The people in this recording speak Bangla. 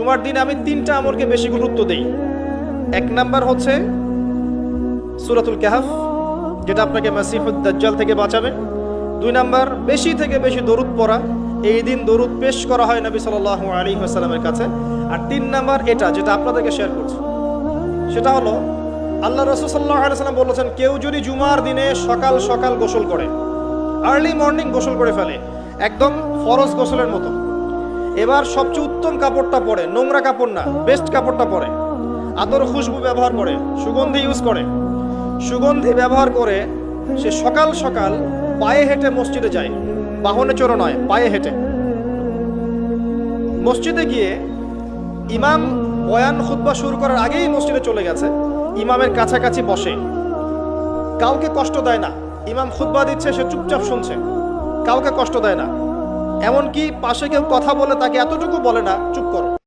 জুমার দিনে আমি 3টা আমলকে বেশি গুরুত্ব দেই। 1 নাম্বার হচ্ছে সূরাতুল কাহফ, যেটা আপনাকে মাসিহুদ দাজ্জাল থেকে বাঁচাবে। 2 নাম্বার বেশি থেকে বেশি দরুদ পড়া, এই দিন দরুদ পেশ করা হয় নবী সাল্লাল্লাহু আলাইহি ওয়াসাল্লামের কাছে। আর 3 নাম্বার এটা যেটা আপনাদেরকে শেয়ার করছি, সেটা হলো আল্লাহ রাসূল সাল্লাল্লাহু আলাইহি ওয়াসাল্লাম বলেছেন, কেউ যদি জুমার দিনে সকাল সকাল গোসল করে, আর্লি মর্নিং গোসল করে ফেলে, একদম ফরজ গোসলের মতো, এবার সবচেয়ে উত্তম কাপড়টা পরে, নোংরা কাপড় না, বেস্ট কাপড়টা পরে, আতর খুশবু ব্যবহার করে, সুগন্ধি ইউজ করে, সুগন্ধি ব্যবহার করে সে সকাল সকাল পায়ে হেঁটে মসজিদে যায়, বাহনে চড়ে নয়, পায়ে হেঁটে মসজিদে গিয়ে ইমাম বয়ান খুতবা শুরু করার আগেই মসজিদে চলে গেছে, ইমামের কাছাকাছি বসে, কাউকে কষ্ট দেয় না, ইমাম খুতবা দিচ্ছে সে চুপচাপ শুনছে, কাউকে কষ্ট দেয় না, এমনকি পাশে কেউ কথা বলে তাকে এতটুকু বলে না চুপ করো,